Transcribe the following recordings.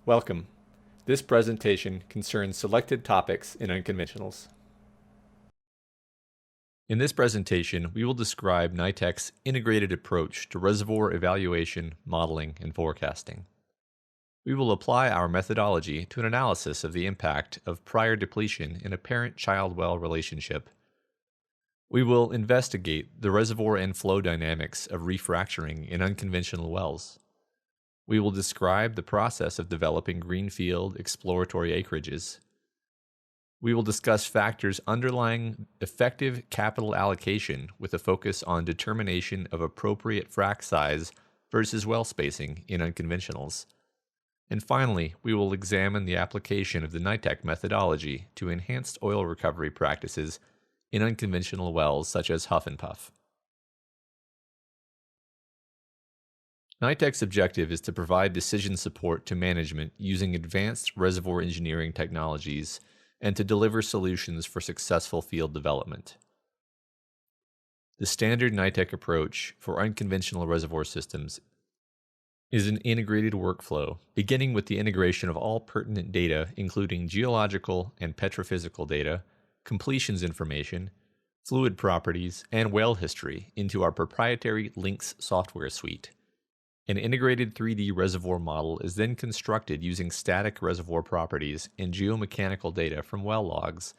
Welcome. This presentation concerns selected topics in unconventionals. In this presentation, we will describe Nitec's integrated approach to reservoir evaluation, modeling, and forecasting. We will apply our methodology to an analysis of the impact of prior depletion in a parent-child well relationship. We will investigate the reservoir and flow dynamics of refracturing in unconventional wells. We will describe the process of developing greenfield exploratory acreages. We will discuss factors underlying effective capital allocation with a focus on determination of appropriate frac size versus well spacing in unconventionals. And finally, we will examine the application of the Nitec methodology to enhanced oil recovery practices in unconventional wells such as huff and puff. Nitec's objective is to provide decision support to management using advanced reservoir engineering technologies and to deliver solutions for successful field development. The standard Nitec approach for unconventional reservoir systems is an integrated workflow, beginning with the integration of all pertinent data, including geological and petrophysical data, completions information, fluid properties, and well history into our proprietary Lynx software suite. An integrated 3D reservoir model is then constructed using static reservoir properties and geomechanical data from well logs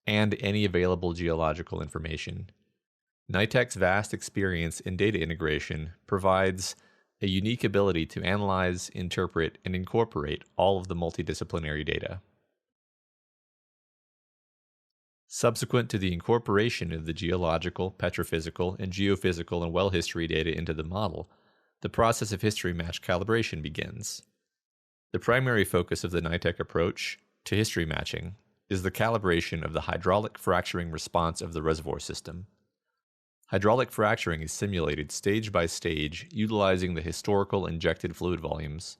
and any available geological information. Nitec's vast experience in data integration provides a unique ability to analyze, interpret, and incorporate all of the multidisciplinary data. Subsequent to the incorporation of the geological, petrophysical, and geophysical and well history data into the model, the process of history match calibration begins. The primary focus of the Nitec approach to history matching is the calibration of the hydraulic fracturing response of the reservoir system. Hydraulic fracturing is simulated stage by stage utilizing the historical injected fluid volumes.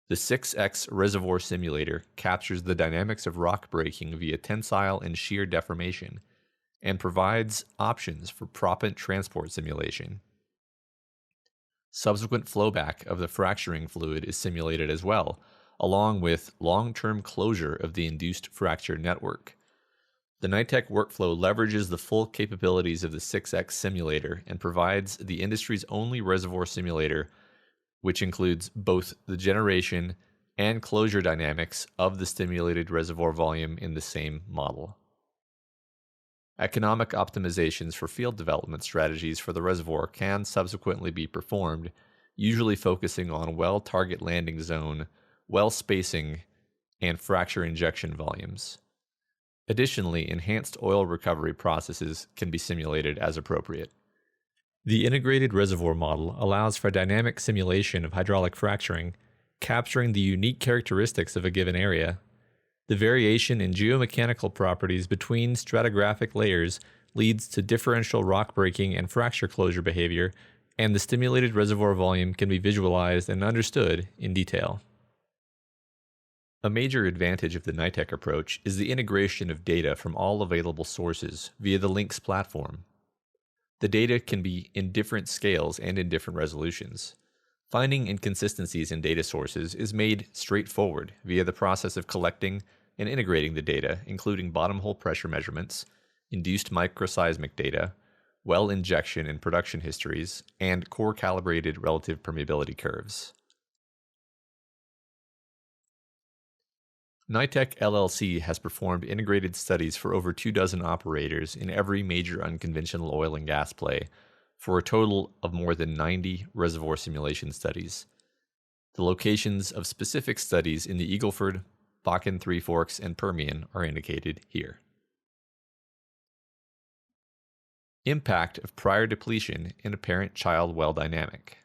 The 6X reservoir simulator captures the dynamics of rock breaking via tensile and shear deformation and provides options for proppant transport simulation. Subsequent flowback of the fracturing fluid is simulated as well, along with long-term closure of the induced fracture network. The Nitec workflow leverages the full capabilities of the 6X simulator and provides the industry's only reservoir simulator, which includes both the generation and closure dynamics of the stimulated reservoir volume in the same model. Economic optimizations for field development strategies for the reservoir can subsequently be performed, usually focusing on well target landing zone, well spacing, and fracture injection volumes. Additionally, enhanced oil recovery processes can be simulated as appropriate. The integrated reservoir model allows for dynamic simulation of hydraulic fracturing, capturing the unique characteristics of a given area. The variation in geomechanical properties between stratigraphic layers leads to differential rock breaking and fracture closure behavior, and the stimulated reservoir volume can be visualized and understood in detail. A major advantage of the Nitec approach is the integration of data from all available sources via the Lynx platform. The data can be in different scales and in different resolutions. Finding inconsistencies in data sources is made straightforward via the process of collecting and integrating the data, including bottom hole pressure measurements, induced microseismic data, well injection and production histories, and core calibrated relative permeability curves. Nitec LLC has performed integrated studies for over 24 operators in every major unconventional oil and gas play, for a total of more than 90 reservoir simulation studies. The locations of specific studies in the Eagle Ford, Bakken Three Forks, and Permian are indicated here. Impact of prior depletion in a parent-child well dynamic.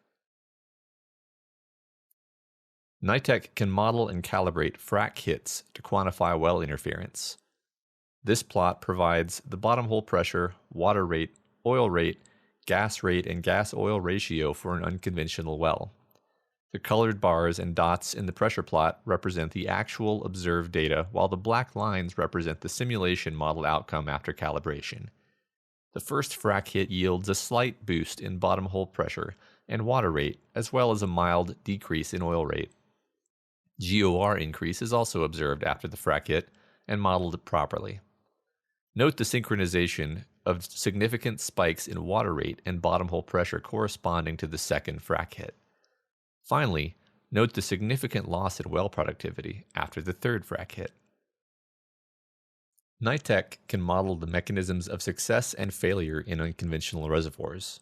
Nitec can model and calibrate frac hits to quantify well interference. This plot provides the bottom hole pressure, water rate, oil rate, gas rate, and gas-oil ratio for an unconventional well. The colored bars and dots in the pressure plot represent the actual observed data, while the black lines represent the simulation model outcome after calibration. The first frac hit yields a slight boost in bottom hole pressure and water rate, as well as a mild decrease in oil rate. GOR increase is also observed after the frac hit and modeled properly. Note the synchronization of significant spikes in water rate and bottom hole pressure corresponding to the second frac hit. Finally, note the significant loss in well productivity after the third frac hit. Nitec can model the mechanisms of success and failure in unconventional reservoirs.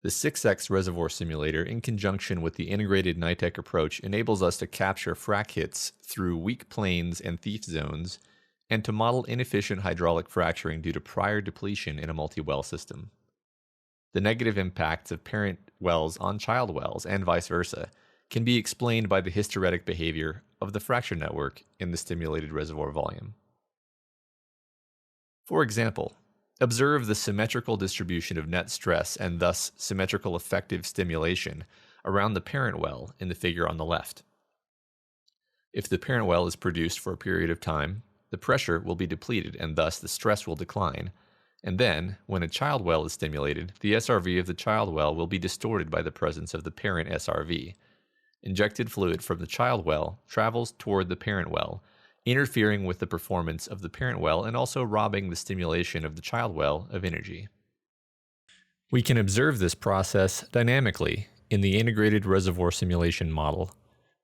The 6X reservoir simulator, in conjunction with the integrated Nitec approach, enables us to capture frac hits through weak planes and thief zones, and to model inefficient hydraulic fracturing due to prior depletion in a multi-well system. The negative impacts of parent wells on child wells, and vice versa, can be explained by the hysteretic behavior of the fracture network in the stimulated reservoir volume. For example, observe the symmetrical distribution of net stress and thus symmetrical effective stimulation around the parent well in the figure on the left. If the parent well is produced for a period of time, the pressure will be depleted and thus the stress will decline, and then, when a child well is stimulated, the SRV of the child well will be distorted by the presence of the parent SRV. Injected fluid from the child well travels toward the parent well, interfering with the performance of the parent well and also robbing the stimulation of the child well of energy. We can observe this process dynamically in the integrated reservoir simulation model.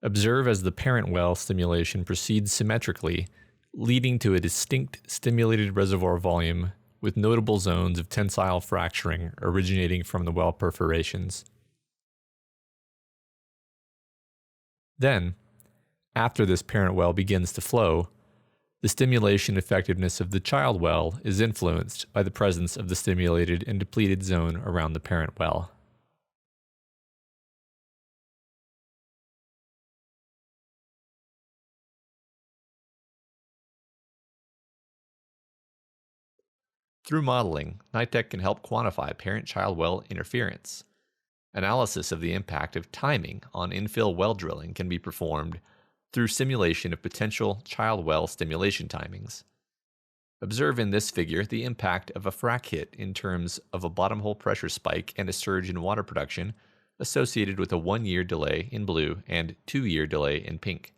Observe as the parent well stimulation proceeds symmetrically, leading to a distinct stimulated reservoir volume with notable zones of tensile fracturing originating from the well perforations. Then, after this parent well begins to flow, the stimulation effectiveness of the child well is influenced by the presence of the stimulated and depleted zone around the parent well. Through modeling, Nitec can help quantify parent-child well interference. Analysis of the impact of timing on infill well drilling can be performed through simulation of potential child well stimulation timings. Observe in this figure the impact of a frac hit in terms of a bottom hole pressure spike and a surge in water production associated with a 1-year delay in blue and 2-year delay in pink.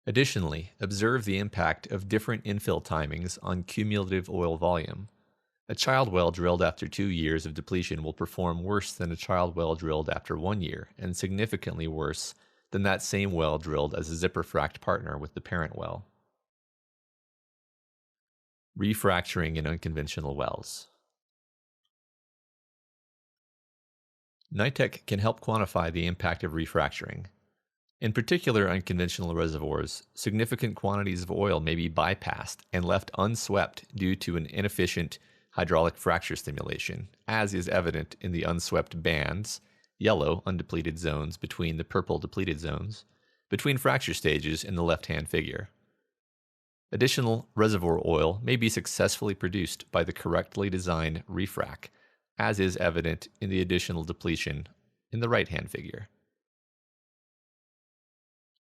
Additionally, observe the impact of different infill timings on cumulative oil volume. A child well drilled after 2 years of depletion will perform worse than a child well drilled after 1 year, and significantly worse than that same well drilled as a zipper fracked partner with the parent well. Refracturing in unconventional wells. Nitec can help quantify the impact of refracturing. In particular unconventional reservoirs, significant quantities of oil may be bypassed and left unswept due to an inefficient hydraulic fracture stimulation, as is evident in the unswept bands, yellow undepleted zones between the purple depleted zones, between fracture stages in the left-hand figure. Additional reservoir oil may be successfully produced by the correctly designed refrac, as is evident in the additional depletion in the right-hand figure.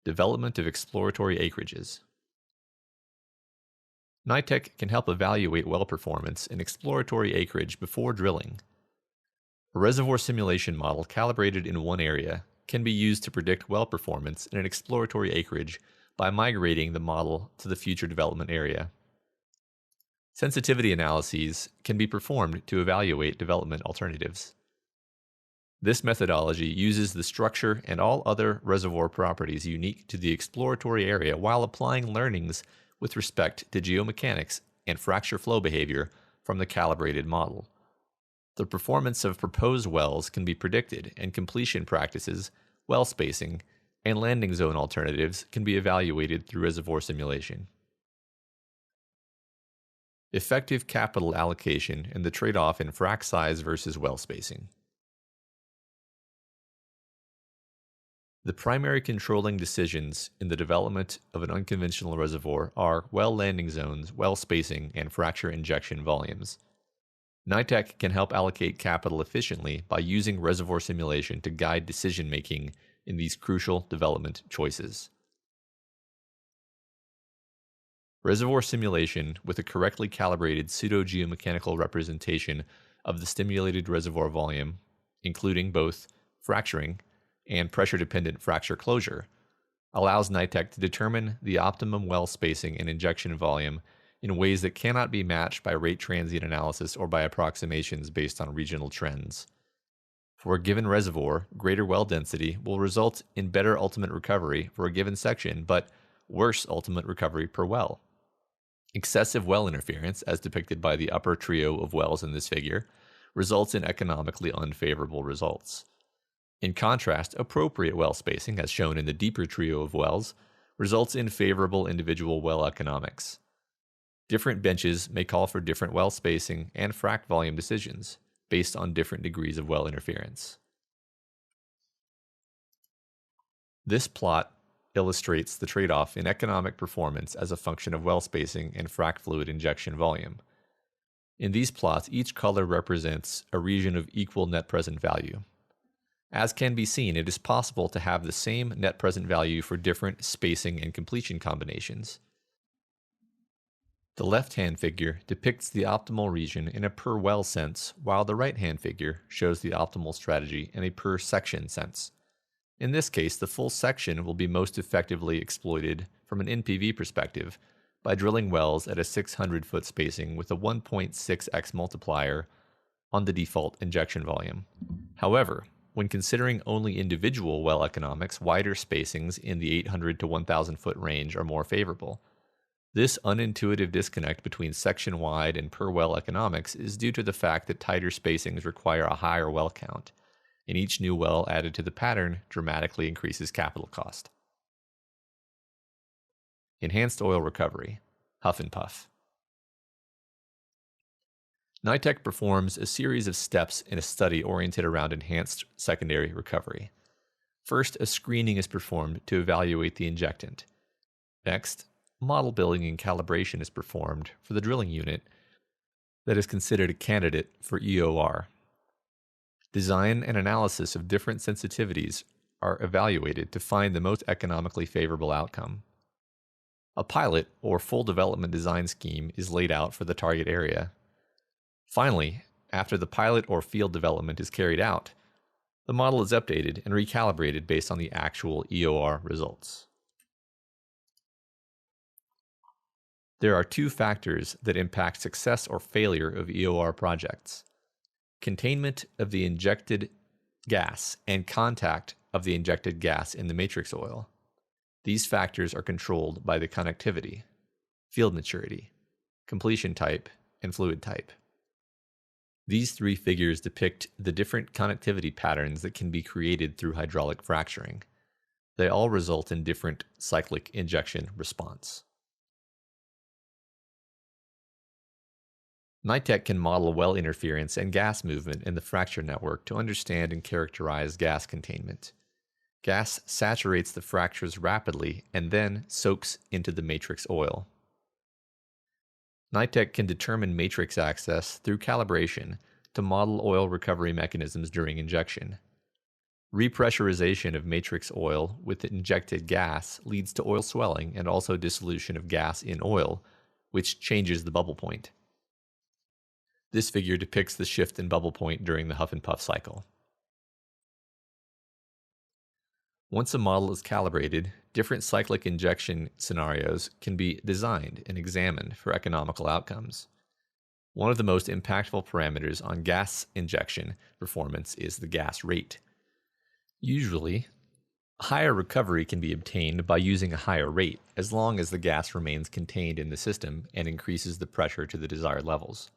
Development of exploratory acreages. Nitec can help evaluate well performance in exploratory acreage before drilling. A reservoir simulation model calibrated in one area can be used to predict well performance in an exploratory acreage by migrating the model to the future development area. Sensitivity analyses can be performed to evaluate development alternatives. This methodology uses the structure and all other reservoir properties unique to the exploratory area while applying learnings with respect to geomechanics and fracture flow behavior from the calibrated model. The performance of proposed wells can be predicted, and completion practices, well spacing, and landing zone alternatives can be evaluated through reservoir simulation. Effective capital allocation and the trade-off in frac size versus well spacing. The primary controlling decisions in the development of an unconventional reservoir are well landing zones, well spacing, and fracture injection volumes. Nitec can help allocate capital efficiently by using reservoir simulation to guide decision-making in these crucial development choices. Reservoir simulation with a correctly calibrated pseudo-geomechanical representation of the stimulated reservoir volume, including both fracturing and pressure-dependent fracture closure, allows Nitec to determine the optimum well spacing and injection volume in ways that cannot be matched by rate transient analysis or by approximations based on regional trends. For a given reservoir, greater well density will result in better ultimate recovery for a given section, but worse ultimate recovery per well. Excessive well interference, as depicted by the upper trio of wells in this figure, results in economically unfavorable results. In contrast, appropriate well spacing, as shown in the deeper trio of wells, results in favorable individual well economics. Different benches may call for different well spacing and frac volume decisions based on different degrees of well interference. This plot illustrates the trade-off in economic performance as a function of well spacing and frac fluid injection volume. In these plots, each color represents a region of equal net present value. As can be seen, it is possible to have the same net present value for different spacing and completion combinations. The left-hand figure depicts the optimal region in a per-well sense, while the right-hand figure shows the optimal strategy in a per-section sense. In this case, the full section will be most effectively exploited from an NPV perspective by drilling wells at a 600-foot spacing with a 1.6x multiplier on the default injection volume. However, when considering only individual well economics, wider spacings in the 800 to 1,000-foot range are more favorable. This unintuitive disconnect between section-wide and per-well economics is due to the fact that tighter spacings require a higher well count, and each new well added to the pattern dramatically increases capital cost. Enhanced oil recovery, huff and puff. Nitec performs a series of steps in a study oriented around enhanced secondary recovery. First, a screening is performed to evaluate the injectant. Next, model building and calibration is performed for the drilling unit that is considered a candidate for EOR. Design and analysis of different sensitivities are evaluated to find the most economically favorable outcome. A pilot or full development design scheme is laid out for the target area. Finally, after the pilot or field development is carried out, the model is updated and recalibrated based on the actual EOR results. There are two factors that impact success or failure of EOR projects: containment of the injected gas and contact of the injected gas in the matrix oil. These factors are controlled by the connectivity, field maturity, completion type, and fluid type. These three figures depict the different connectivity patterns that can be created through hydraulic fracturing. They all result in different cyclic injection response. Nitec can model well interference and gas movement in the fracture network to understand and characterize gas containment. Gas saturates the fractures rapidly and then soaks into the matrix oil. Nitec can determine matrix access through calibration to model oil recovery mechanisms during injection. Repressurization of matrix oil with injected gas leads to oil swelling and also dissolution of gas in oil, which changes the bubble point. This figure depicts the shift in bubble point during the huff and puff cycle. Once a model is calibrated, different cyclic injection scenarios can be designed and examined for economical outcomes. One of the most impactful parameters on gas injection performance is the gas rate. Usually, higher recovery can be obtained by using a higher rate, as long as the gas remains contained in the system and increases the pressure to the desired levels.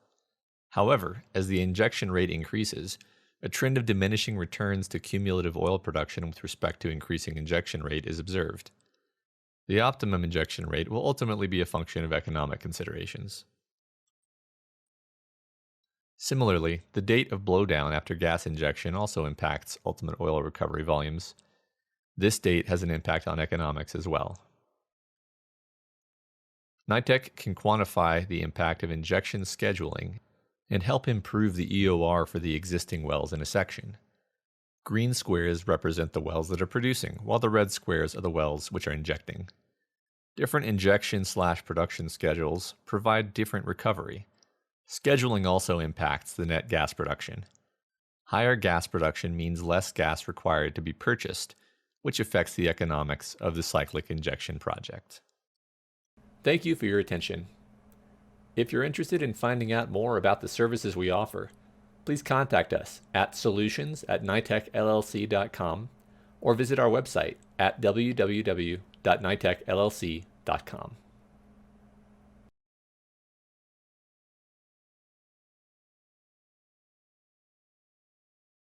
However, as the injection rate increases, a trend of diminishing returns to cumulative oil production with respect to increasing injection rate is observed. The optimum injection rate will ultimately be a function of economic considerations. Similarly, the date of blowdown after gas injection also impacts ultimate oil recovery volumes. This date has an impact on economics as well. Nitec can quantify the impact of injection scheduling and help improve the EOR for the existing wells in a section. Green squares represent the wells that are producing, while the red squares are the wells which are injecting. Different injection/production schedules provide different recovery. Scheduling also impacts the net gas production. Higher gas production means less gas required to be purchased, which affects the economics of the cyclic injection project. Thank you for your attention. If you're interested in finding out more about the services we offer, please contact us at solutions@nitecllc.com or visit our website at www.nitecllc.com.